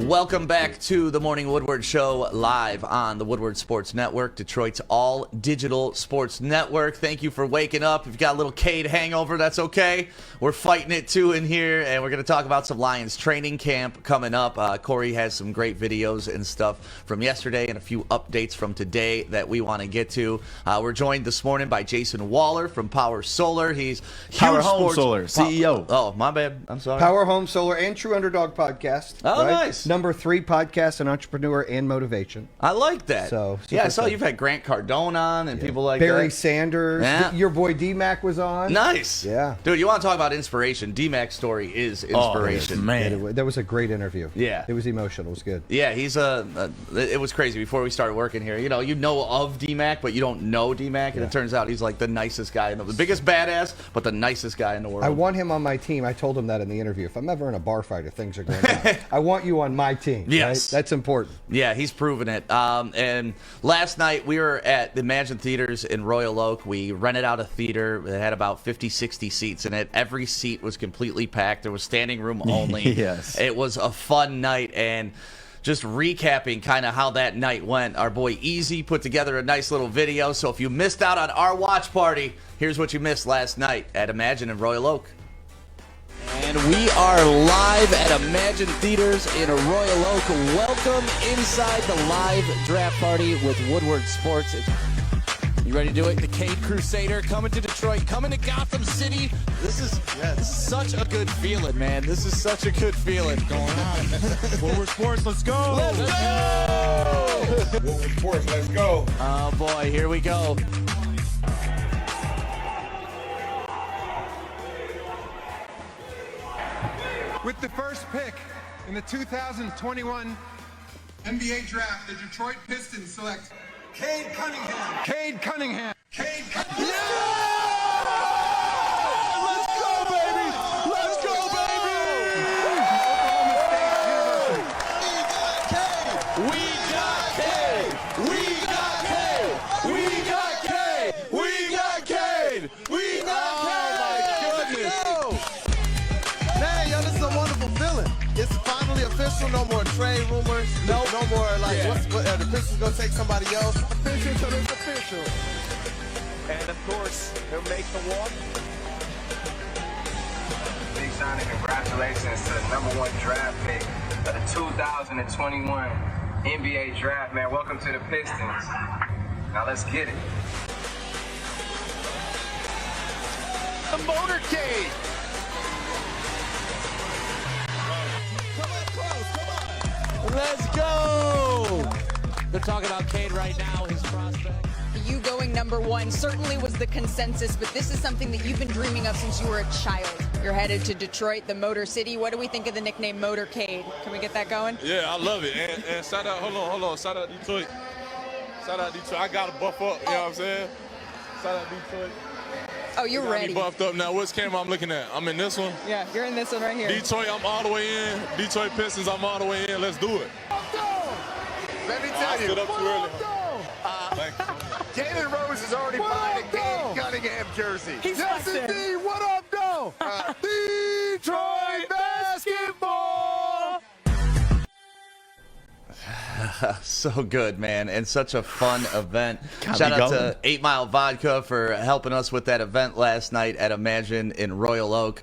Welcome back to the Morning Woodward Show, live on the Woodward Sports Network, Detroit's all-digital sports network. Thank you for waking up. If you've got a little Cade hangover, that's okay. We're fighting it, too, in here, and we're going to talk about some Lions training camp coming up. Corey has some great videos and stuff from yesterday and a few updates from today that we want to get to. We're joined this morning by Jason Waller from Power Solar. He's Power Home Solar, CEO. Oh, my bad. I'm sorry. Power Home Solar and True Underdog Podcast. Oh, nice. Number 3 podcast and entrepreneur and motivation. I like that. So yeah, I saw you've had Grant Cardone on and people like Barry that. Sanders. Yeah. Your boy D-Mac was on. Nice. Yeah. Dude, you want to talk about inspiration? D-Mac's story is inspiration. Oh, man. That was a great interview. Yeah. It was emotional. It was good. Yeah, he's it was crazy before we started working here. You know of D-Mac, but you don't know D-Mac, and it turns out he's like the nicest guy the biggest badass, but the nicest guy in the world. I want him on my team. I told him that in the interview. If I'm ever in a bar fight or things are going down, I want you on my team. Yes. Right? That's important. Yeah, he's proven it. And last night we were at the Imagine Theaters in Royal Oak. We rented out a theater that had about 50, 60 seats in it. Every seat was completely packed. There was standing room only. Yes. It was a fun night, and just recapping kind of how that night went, our boy Easy put together a nice little video. So if you missed out on our watch party, here's what you missed last night at Imagine in Royal Oak. And we are live at Imagine Theaters in Royal Oak. Welcome inside the live draft party with Woodward Sports. You ready to do it? The Cade Crusader coming to Detroit, coming to Gotham City. This is such a good feeling, man. This is such a good feeling. Going on. Woodward Sports, let's go. Let's go! Woodward Sports, let's go. Oh, boy, here we go. With the first pick in the 2021 NBA Draft, the Detroit Pistons select Cade Cunningham. Cade Cunningham. Cade Cunningham. Yeah! Let's go, baby! Let's go, baby! We got Cade! We got Cade! We got Cade! We got Cade! We got Cade! Oh, man, yo, this is a wonderful feeling. It's finally official. No more trade rumors. No more like, the Pistons gonna take somebody else. Official till it's official. And of course, he'll make the walk. Big signing, congratulations to the #1 draft pick of the 2021 NBA Draft, man. Welcome to the Pistons. Now let's get it. The motorcade. Let's go! They're talking about Cade right now, his prospect. You going #1 certainly was the consensus, but this is something that you've been dreaming of since you were a child. You're headed to Detroit, the Motor City. What do we think of the nickname Motorcade? Can we get that going? Yeah, I love it. And shout out, hold on. Shout out Detroit. Shout out Detroit. I got to buff up, you know what I'm saying? Shout out Detroit. Oh, you're Got me ready. buffed up now. Which camera I'm looking at? I'm in this one. Yeah, you're in this one right here. Detroit, I'm all the way in. Detroit Pistons, I'm all the way in. Let's do it. Let me I tell stood you, up too early. Thank you so much. Jalen Rose is already buying a Cade Cunningham jersey. Yes, indeed. What up, though? Detroit basketball. So good, man, and such a fun event. Got Shout me out going. to 8 Mile Vodka for helping us with that event last night at Imagine in Royal Oak.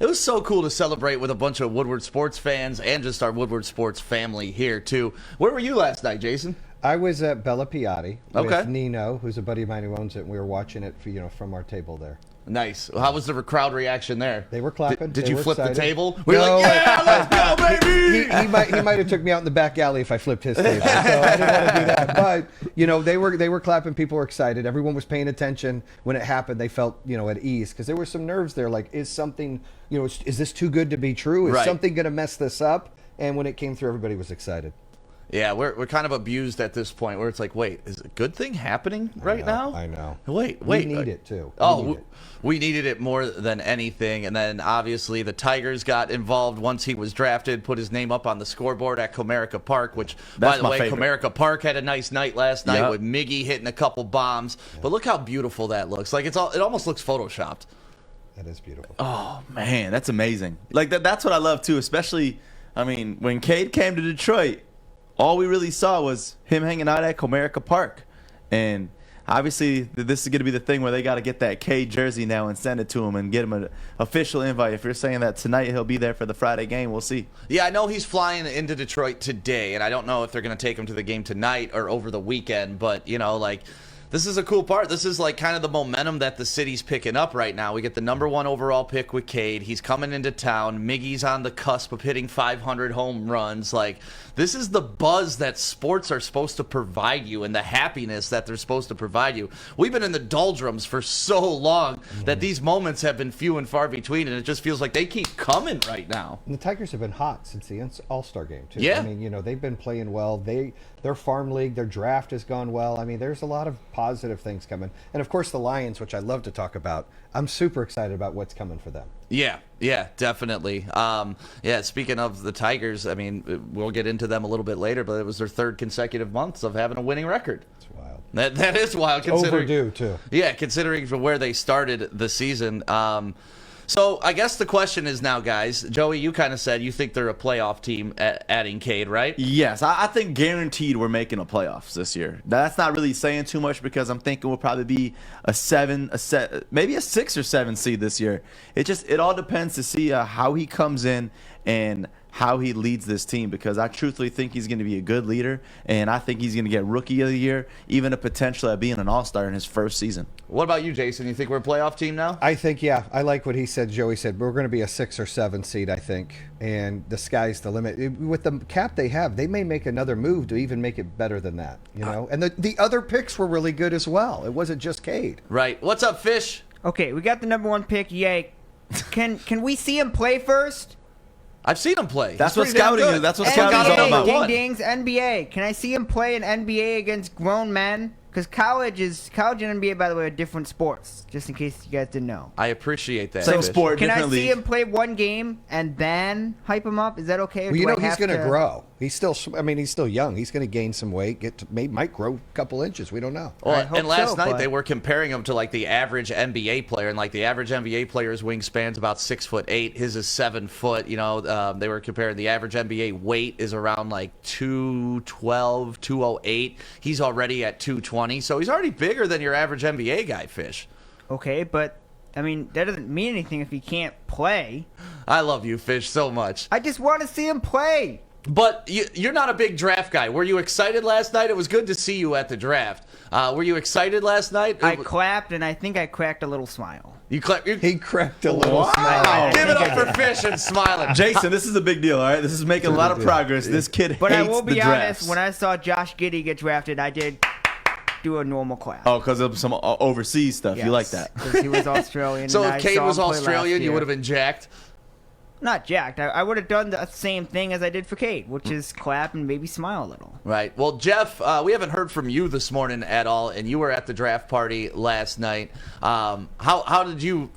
It was so cool to celebrate with a bunch of Woodward Sports fans and just our Woodward Sports family here, too. Where were you last night, Jason? I was at Bella Piatti Okay. with Nino, who's a buddy of mine who owns it, and we were watching it from our table there. Nice. How was the crowd reaction there? They were clapping. Did They you were flip excited. the table? We were No. like, yeah, let's go, baby! He might have took me out in the back alley if I flipped his table. So I didn't want to do that. But they were clapping. People were excited. Everyone was paying attention when it happened. They felt at ease because there were some nerves there. Like, is something is this too good to be true? Is Right. something going to mess this up? And when it came through, everybody was excited. Yeah, we're kind of abused at this point where it's like, wait, is a good thing happening right now? I know. Wait. We need it, too. We needed it more than anything. And then, obviously, the Tigers got involved once he was drafted, put his name up on the scoreboard at Comerica Park, which, by That's the my way, favorite. Comerica Park had a nice night last night Yep. with Miggy hitting a couple bombs. But look how beautiful that looks. Like, it almost looks Photoshopped. That is beautiful. Oh, man, that's amazing. Like, that's what I love, too, especially I mean, when Cade came to Detroit, all we really saw was him hanging out at Comerica Park. And obviously, this is going to be the thing where they got to get that Cade jersey now and send it to him and get him an official invite. If you're saying that tonight he'll be there for the Friday game, we'll see. Yeah, I know he's flying into Detroit today, and I don't know if they're going to take him to the game tonight or over the weekend, but, you know, like, this is a cool part. This is like kind of the momentum that the city's picking up right now. We get the #1 overall pick with Cade. He's coming into town. Miggy's on the cusp of hitting 500 home runs. Like, this is the buzz that sports are supposed to provide you and the happiness that they're supposed to provide you. We've been in the doldrums for so long that these moments have been few and far between, and it just feels like they keep coming right now. And the Tigers have been hot since the All-Star game, too. Yeah. I mean, you know, they've been playing well. Their farm league, their draft has gone well. I mean, there's a lot of positive things coming. And, of course, the Lions, which I love to talk about. I'm super excited about what's coming for them. Yeah, definitely. Speaking of the Tigers, I mean, we'll get into them a little bit later, but it was their 3rd consecutive months of having a winning record. It's wild. That is wild. Considering, overdue, too. Yeah, considering from where they started the season. So I guess the question is now, guys, Joey, you kind of said you think they're a playoff team adding Cade, right? Yes, I think guaranteed we're making a playoffs this year. That's not really saying too much because I'm thinking we'll probably be maybe a 6 or 7 seed this year. It all depends to see how he comes in and how he leads this team, because I truthfully think he's going to be a good leader, and I think he's going to get Rookie of the Year, even a potential at being an All-Star in his first season. What about you, Jason? You think we're a playoff team now? I think, yeah. I like what he said. Joey said we're going to be a 6 or 7 seed, I think, and the sky's the limit. With the cap they have, they may make another move to even make it better than that, you know? And the other picks were really good as well. It wasn't just Cade. Right. What's up, Fish? Okay, we got the #1 pick. Yay. Can we see him play first? I've seen him play. That's what scouting is. That's what scouting is all about. Ding dings, NBA. Can I see him play in NBA against grown men? Because college and NBA, by the way, are different sports, just in case you guys didn't know. I appreciate that. Same sport, Can I different see league. him play one game and then hype him up? Is that okay? Well, you know he's going to grow. He's still young. He's going to gain some weight. Might grow a couple inches. We don't know. Well, and last night they were comparing him to like the average NBA player, and like the average NBA player's wingspan's about 6'8". His is 7 foot. You know, they were comparing the average NBA weight is around like 212, 208. He's already at 220, so he's already bigger than your average NBA guy, Fish. Okay, but I mean that doesn't mean anything if he can't play. I love you, Fish, so much. I just want to see him play. But you're not a big draft guy. Were you excited last night? It was good to see you at the draft. Were you excited last night? I clapped, and I think I cracked a little smile. You clapped? He cracked a little smile. Give it up for Fish and smiling. Jason, this is a big deal, all right? This is making a lot of progress. This kid hates the drafts. But I will be honest, when I saw Josh Giddey get drafted, I did do a normal clap. Oh, because of some overseas stuff. Yes, you like that. because he was Australian. So and if Cade I saw was him play Australian, last you year. would have been jacked? Not jacked. I would have done the same thing as I did for Cade, which is clap and maybe smile a little. Right. Well, Jeff, we haven't heard from you this morning at all, and you were at the draft party last night. How did you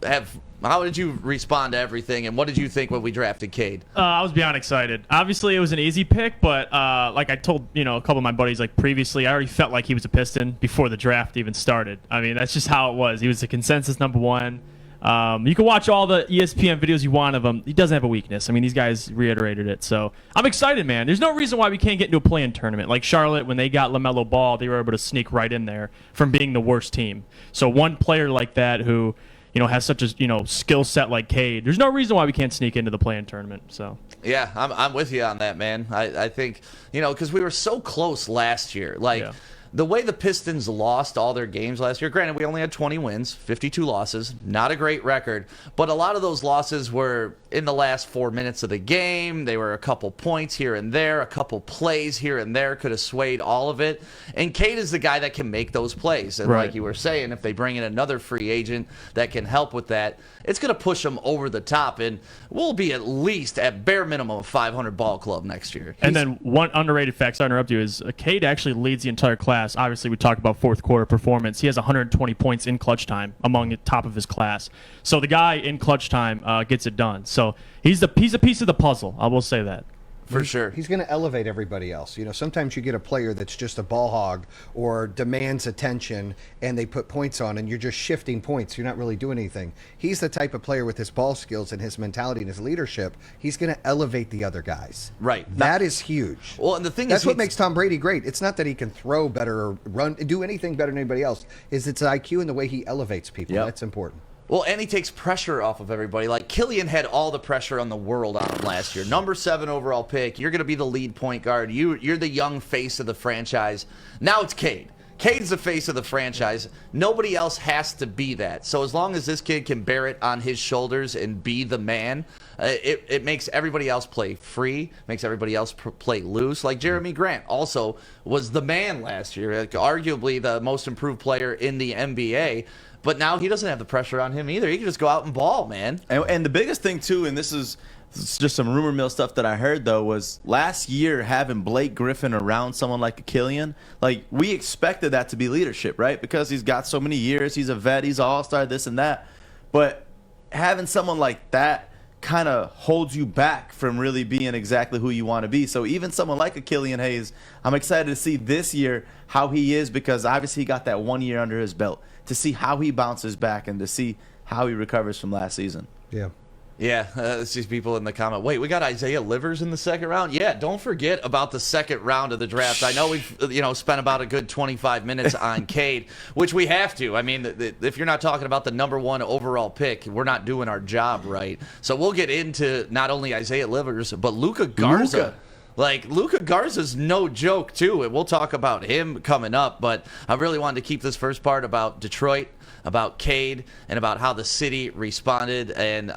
respond to everything, and what did you think when we drafted Cade? I was beyond excited. Obviously, it was an easy pick, but like I told a couple of my buddies like previously, I already felt like he was a Piston before the draft even started. I mean, that's just how it was. He was the consensus #1. You can watch all the ESPN videos you want of him. He doesn't have a weakness. I mean, these guys reiterated it. So I'm excited, man. There's no reason why we can't get into a play-in tournament. Like Charlotte, when they got LaMelo Ball, they were able to sneak right in there from being the worst team. So one player like that who has such a skill set like Cade, there's no reason why we can't sneak into the play-in tournament. So yeah, I'm with you on that, man. I think because we were so close last year, like. Yeah. The way the Pistons lost all their games last year, granted, we only had 20 wins, 52 losses, not a great record, but a lot of those losses were in the last 4 minutes of the game. They were a couple points here and there, a couple plays here and there could have swayed all of it. And Cade is the guy that can make those plays. And right. Like you were saying, if they bring in another free agent that can help with that, it's going to push them over the top. And we'll be at least, at bare minimum, a 500 ball club next year. And then one underrated fact, sorry to interrupt you, is Cade actually leads the entire class. Obviously, we talked about fourth quarter performance. He has 120 points in clutch time among the top of his class. So the guy in clutch time gets it done. So he's a piece of the puzzle. I will say that. For sure. He's going to elevate everybody else. Sometimes you get a player that's just a ball hog or demands attention and they put points on and you're just shifting points. You're not really doing anything. He's the type of player with his ball skills and his mentality and his leadership. He's going to elevate the other guys. Right. That is huge. Well, and the thing that's is, what makes Tom Brady great. It's not that he can throw better or run, do anything better than anybody else. It's IQ and the way he elevates people. Yep. That's important. Well, and he takes pressure off of everybody. Like, Killian had all the pressure on the world on him last year. Number 7 overall pick. You're going to be the lead point guard. You're the young face of the franchise. Now it's Cade. Cade's the face of the franchise. Nobody else has to be that. So as long as this kid can bear it on his shoulders and be the man, it makes everybody else play free, makes everybody else play loose. Like Jeremy Grant also was the man last year, arguably the most improved player in the NBA. But now he doesn't have the pressure on him either. He can just go out and ball, man. And the biggest thing, too, and this is just some rumor mill stuff that I heard, though, was last year having Blake Griffin around someone like a Killian, like, we expected that to be leadership, right? Because he's got so many years. He's a vet. He's an all-star, this and that. But having someone like that kind of holds you back from really being exactly who you want to be. So even someone like a Killian Hayes, I'm excited to see this year how he is, because obviously he got that 1 year under his belt, to see how he bounces back and to see how he recovers from last season. Yeah. Yeah, it's these people in the comment. Wait, we got Isaiah Livers in the second round? Yeah, don't forget about the second round of the draft. I know we've spent about a good 25 minutes on Cade, which we have to. I mean, if you're not talking about the number 1 overall pick, we're not doing our job right. So we'll get into not only Isaiah Livers, but Luka Garza. Like, Luka Garza's no joke, too, and we'll talk about him coming up. But I really wanted to keep this first part about Detroit, about Cade, and about how the city responded. And,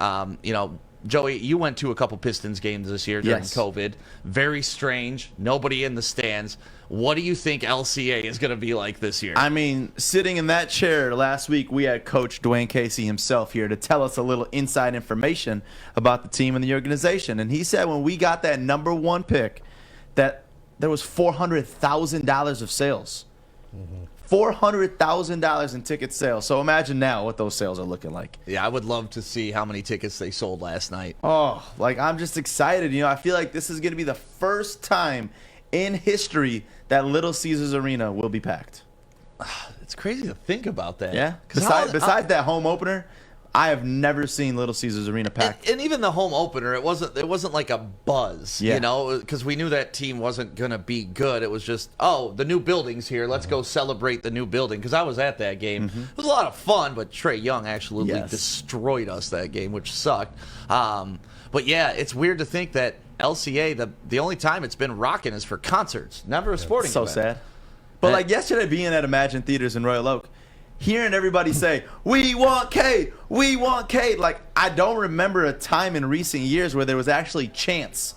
Joey, you went to a couple Pistons games this year during COVID. Very strange. Nobody in the stands. What do you think LCA is going to be like this year? I mean, sitting in that chair last week, we had Coach Dwayne Casey himself here to tell us a little inside information about the team and the organization. And he said when we got that number 1 pick that there was $400,000 of sales. Mm-hmm. $400,000 in ticket sales. So imagine now what those sales are looking like. Yeah, I would love to see how many tickets they sold last night. Oh, like, I'm just excited. I feel like this is going to be the first time in history that Little Caesars Arena will be packed. It's crazy to think about that. Yeah. Besides that home opener, I have never seen Little Caesars Arena packed. And even the home opener, it wasn't like a buzz, because we knew that team wasn't going to be good. It was just, the new building's here. Let's go celebrate the new building, because I was at that game. Mm-hmm. It was a lot of fun, but Trae Young absolutely destroyed us that game, which sucked. But, yeah, it's weird to think that LCA, the only time it's been rocking is for concerts, never a sporting event. So sad. But, like, yesterday being at Imagine Theaters in Royal Oak, hearing everybody say, "We want Cade, we want Cade." Like, I don't remember a time in recent years where there was actually chants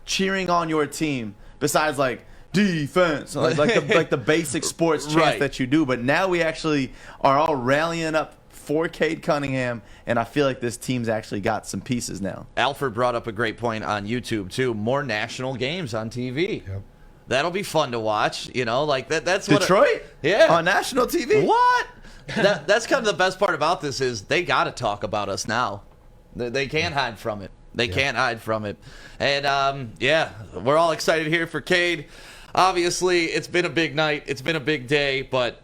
cheering on your team besides, like, defense, like the basic sports chants that you do. But now we actually are all rallying up for Cade Cunningham, and I feel like this team's actually got some pieces now. Alfred brought up a great point on YouTube, too. More national games on TV. Yep. That'll be fun to watch, like that's what Detroit? On national TV? What? That's kind of the best part about this is they got to talk about us now. They can't hide from it. They can't hide from it. And, we're all excited here for Cade. Obviously, it's been a big night. It's been a big day, but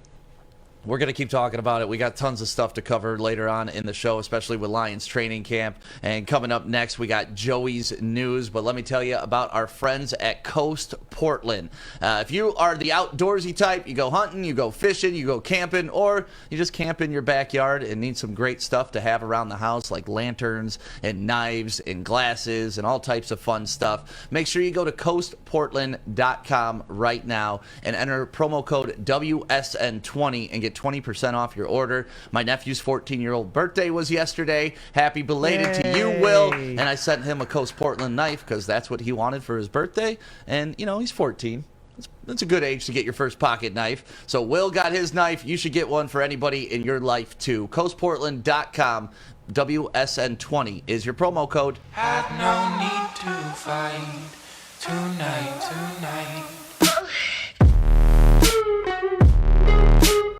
we're going to keep talking about it. We got tons of stuff to cover later on in the show, especially with Lions training camp. And coming up next, we got Joey's news. But let me tell you about our friends at Coast Portland. If you are the outdoorsy type, you go hunting, you go fishing, you go camping, or you just camp in your backyard and need some great stuff to have around the house, like lanterns and knives and glasses and all types of fun stuff, make sure you go to coastportland.com right now and enter promo code WSN20 and get 20% off your order. My nephew's 14-year-old birthday was yesterday. Happy belated to you, Will. And I sent him a Coast Portland knife because that's what he wanted for his birthday. And, he's 14. That's a good age to get your first pocket knife. So Will got his knife. You should get one for anybody in your life, too. CoastPortland.com. WSN20 is your promo code. Had no need to fight tonight.